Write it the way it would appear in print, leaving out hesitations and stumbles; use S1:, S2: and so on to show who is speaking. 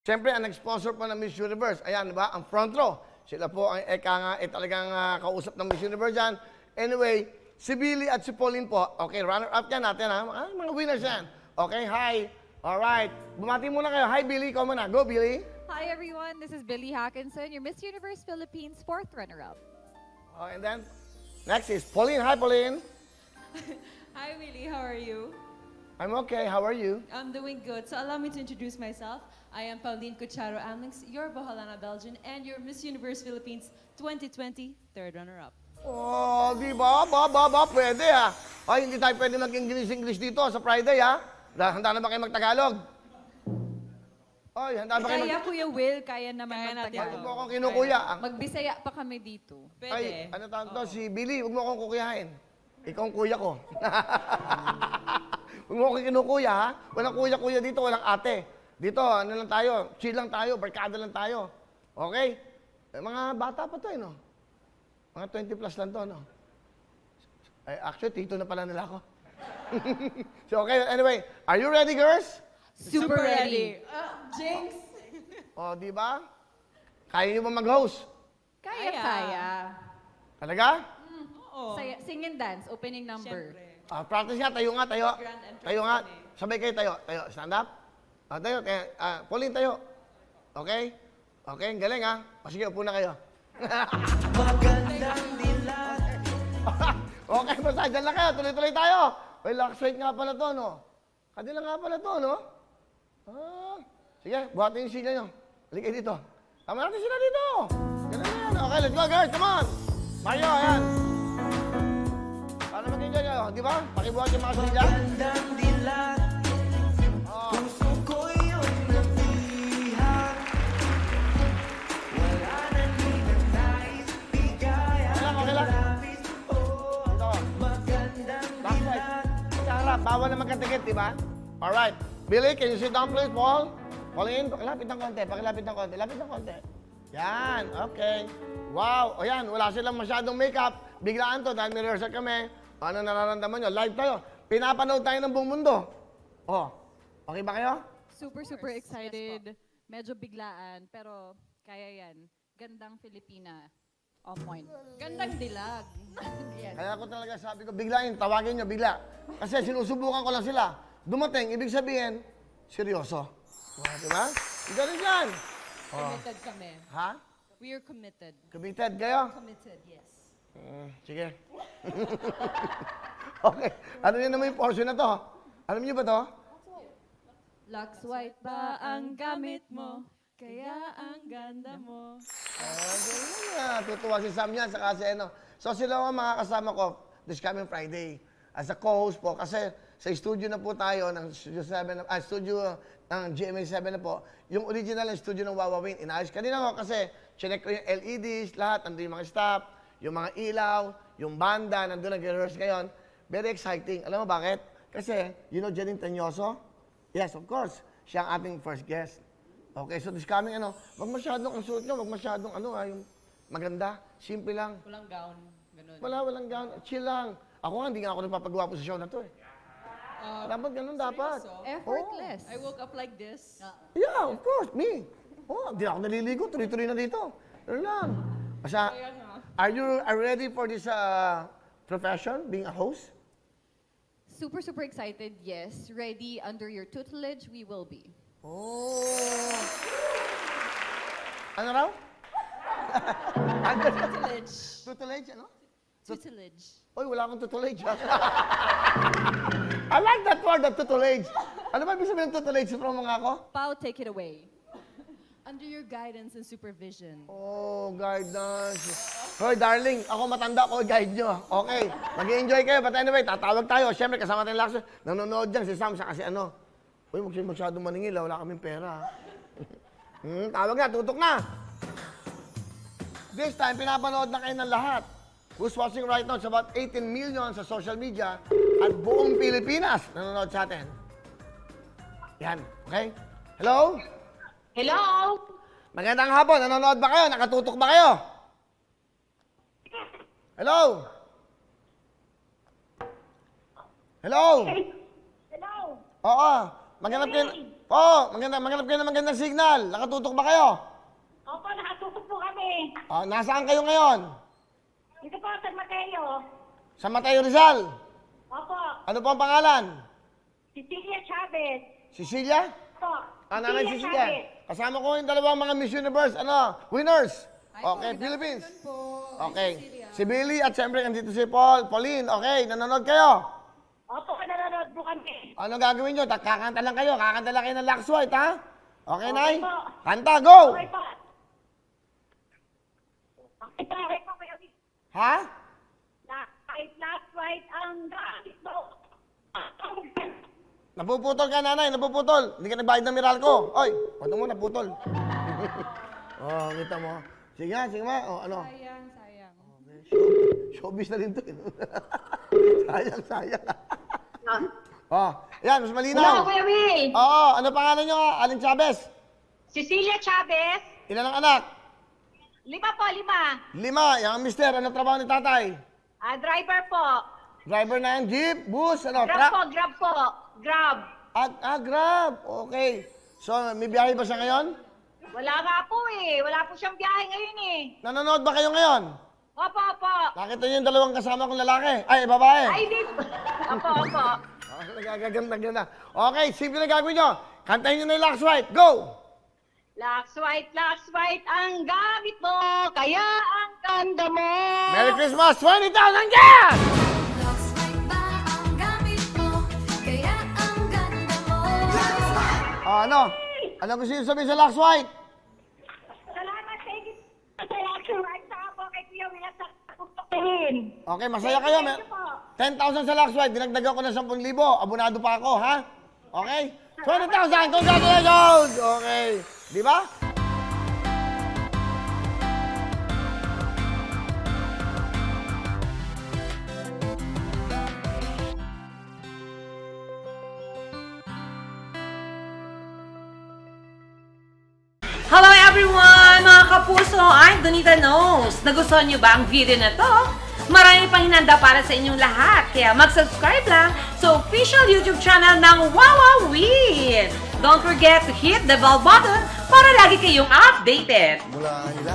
S1: Siyempre, ang nag-sponsor po ng Miss Universe, ayan, di ba? Ang front row. Sila po ang talagang kausap ng Miss Universe yan. Anyway, si Billy at si Pauline po, okay, runner-up yan natin, ha? Mga winners yan. Okay, hi. Alright. Bumati muna kayo. Hi, Billy. Ikaw muna. Go, Billy.
S2: Hi everyone, this is Billy Hackinson, your Miss Universe Philippines 4th runner-up.
S1: Oh, and then, next is Pauline. Hi, Pauline.
S3: Hi, Willie. How are you?
S1: I'm okay. How are you?
S3: I'm doing good. So allow me to introduce myself. I am Pauline Cucharo Amlings, your Boholana Belgian, and your Miss Universe Philippines 2020 third runner-up.
S1: Oh, di ba? Pwede, ha? Ay, hindi tayo pwede mag-English dito sa Friday, ha? Handa na ba kayo mag-Tagalog? Ay, handa ba kayo
S2: Kaya Kuya Will, kaya naman
S3: Kaya natin.
S1: Huwag mo
S2: magtagalog.
S1: akong kinukuya.
S2: Magbisaya pa kami dito.
S3: Pwede.
S1: Ay, ano tawag to? Si Billy, huwag mo akong kukuyahin. Ikaw ang kuya ko. Huwag mo akong kinukuya, ha? Walang kuya-kuya dito, walang ate. Dito, ano lang tayo, chill lang tayo, barkada lang tayo. Okay? Eh, mga bata pa to, eh, no? Mga 20 plus lang to, no? Ay, actually, tito na pala nila ako. So, okay, anyway, are you ready, girls?
S2: Super ready.
S3: Jinx!
S1: O, di ba? Kaya niyo ba mag-host?
S2: Kaya.
S1: Talaga?
S3: Oo.
S2: Sing and dance, opening number.
S3: Siyempre.
S1: Practice nga, tayo nga, tayo.
S3: Grand entrance
S1: Tayo nga.
S3: kami.
S1: Sabay kayo, tayo. Tayo, stand up. Tayo, Pauline, tayo. Okay? Okay, ang galing, ha? O, sige, upo na kayo. Okay, basta dyan lang kayo. Tuloy-tuloy tayo. Well, Luxrate nga pala to, no? Kadila nga pala to, no? Sige, buhatin yung sila nyo. Halika kayo dito. Tama natin sila dito. Ganun na yan. Okay, let's go, girls. Come on. Mario, ayan. Para mag-enjoy kayo, di ba? Pakibuhat yung mga sila. Oh. Okay lang. Dito. Backlight. Sa harap, bawal na magkatikit, di ba? Alright. Billy, can you sit down please, Paul? Pauline, pakilapit ng konti, pakilapit ng konti, lapit ng konti. Yan, okay. Wow, o yan, wala silang masyadong makeup. Biglaan to, dahil may rehearsal kami. Ano nararamdaman nyo? Live tayo. Pinapanood tayo ng buong mundo. Oh, okay ba kayo?
S2: Super excited. Medyo biglaan, pero kaya yan. Gandang Filipina. On point.
S3: Gandang dilag.
S2: Yes.
S1: Kaya ako talaga sabi ko, biglain, tawagin nyo, bigla. Kasi sinusubukan ko lang sila. Dumating, ibig sabihin, seryoso. Diba? Galing yan.
S3: Committed kami.
S1: Ha?
S3: We are committed.
S1: Committed kayo?
S3: Committed, yes.
S1: Sige. Okay. Ano yun naman yung portion na to? Alam niyo ba to?
S3: Lux White ba ang gamit mo? Kaya ang ganda mo.
S1: Tutuwa si Sam yan, saka si ano. So sila ang mga kasama ko this coming Friday. As a co-host po, kasi sa studio na po tayo ng Studio 7, studio ng GMA7 na po, yung original na studio ng Wawawin. Inayos kanina ko kasi chinek ko yung LEDs, lahat, nandun yung mga staff, yung mga ilaw, yung banda, nandun nag-rehearse ngayon. Very exciting. Alam mo bakit? Kasi, you know Janine Tanyoso? Yes, of course. Siya ang ating first guest. Okay, so this coming, wag masyadong ang suot nyo, wag masyadong, yung maganda, simple lang.
S3: Walang gown. Ganun.
S1: Walang gown, chill lang. Ako nga, hindi nga ako nagpapagawa po sa show na to eh. Dapat ganun dapat.
S2: Effortless.
S3: I woke up like this.
S1: Yeah, of course, me. Hindi ako naliligo, tuloy-tuloy na dito. Ano lang. Basta,
S3: Kaya nga.
S1: are you ready for this profession, being a host?
S2: Super excited, yes. Ready under your tutelage, we will be.
S1: Oh. Ano raw?
S3: Tutelage.
S1: Tutelage, ano?
S3: Tutelage.
S1: Oy, wala akong tutelage. I like that word, the tutelage. Ano ba ibig sabihin ng tutelage? From mga ako?
S2: Pao, take it away.
S3: Under your guidance and supervision.
S1: Oh, guidance. Hoy, darling, ako matanda ko, guide nyo. Okay, mag-enjoy kayo. But anyway, tatawag tayo. Siyempre, kasama tayong Luxrate. Nanonood dyan si Sam, siya kasi ano. Uy, masyadong maningil, wala kaming pera. Tawag na, tutok na. This time, pinapanood na kayo ng lahat. Who's watching right now? It's about 18 million sa social media at buong Pilipinas nanonood sa atin. Yan, okay? Hello?
S4: Hello?
S1: Magandang hapon. Nanonood ba kayo? Nakatutok ba kayo? Hello? Hello?
S4: Hello?
S1: Oo. Maghanap kayo, Po, maghanap kayo ng magandang signal. Nakatutok ba kayo?
S4: Opo, nakatutok po kami.
S1: Nasaan kayo ngayon?
S4: Dito po, San Mateo.
S1: Sa Mateo Rizal.
S4: Opo,
S1: Ano po ang pangalan?
S4: Cecilia Chavez.
S1: Cecilia?
S4: Opo,
S1: Nanay
S4: Chavez.
S1: Cecilia. Kasama ko yung dalawang mga Miss Universe, winners. Okay, Philippines. Okay. Si Billy at siyempre nandito si Pauline. Okay, nanonood kayo.
S4: Opo, nanonood po kami.
S1: Ano gagawin nyo? Kakanta lang kayo. Kakanta lang kayo ng Lux White, ha? Okay, Nay?
S4: po.
S1: Kanta, go!
S4: Okay po. Okay po, okay po.
S1: Ha?
S4: Last right ang gamit mo.
S1: Napuputol ka, nanay. Napuputol. Hindi ka nagbayad ng Meralco. Oy, ano mo, naputol. Kita mo. Sige nga, sige nga. Ano?
S2: Sayang.
S1: Showbiz na rin to. Sayang. Yan, mas malinaw.
S4: Hello, Kuya Will.
S1: Oo, ano pangalan nyo, Aling Chavez?
S4: Cecilia Chavez.
S1: Ilan ang anak?
S4: 5 po, 5.
S1: 5. Yung mister, ano trabaho ni tatay?
S4: Driver po.
S1: Driver ng jeep, bus, ano,
S4: Grab
S1: truck?
S4: po, Grab po. Grab.
S1: Grab. Okay. So, may biyahe ba siya ngayon?
S4: Wala nga po eh. Wala po siyang biyahe ngayon eh.
S1: Nanonood ba kayo ngayon?
S4: Opo, opo.
S1: Nakita niyo yung dalawang kasama kong lalaki? Ay, babae.
S4: Ay, di po. Opo, opo.
S1: Nagaganda. Okay, simple na gagawin nyo. Kantahin nyo na yung Lux White. Go!
S4: Lux white ang gamit mo, kaya ang ganda mo.
S1: Merry Christmas! 20,000 dyan!
S5: Lux White ba ang gamit mo? Kaya ang ganda mo.
S1: Ano? Ano gusto nyo sabihin sa Lux White?
S4: Salamat, thank you. Sa Lux white, saka po kay Kuya Will at sa kukuhin.
S1: Okay, masaya kayo.
S4: Thank you po.
S1: 10,000 sa Lux White. Dinagdagan ko ng 10,000. Abonado pa ako, ha? Okay? 20,000! Congratulations! Okay. Di ba?
S6: Hello everyone! Mga kapuso, I'm Donita Knows. Nagustuhan niyo ba ang video na to? Marami pang hinanda para sa inyong lahat. Kaya mag-subscribe lang sa official YouTube channel ng Wowowin. Don't forget to hit the bell button para lagi kayong updated.
S1: Mula nila.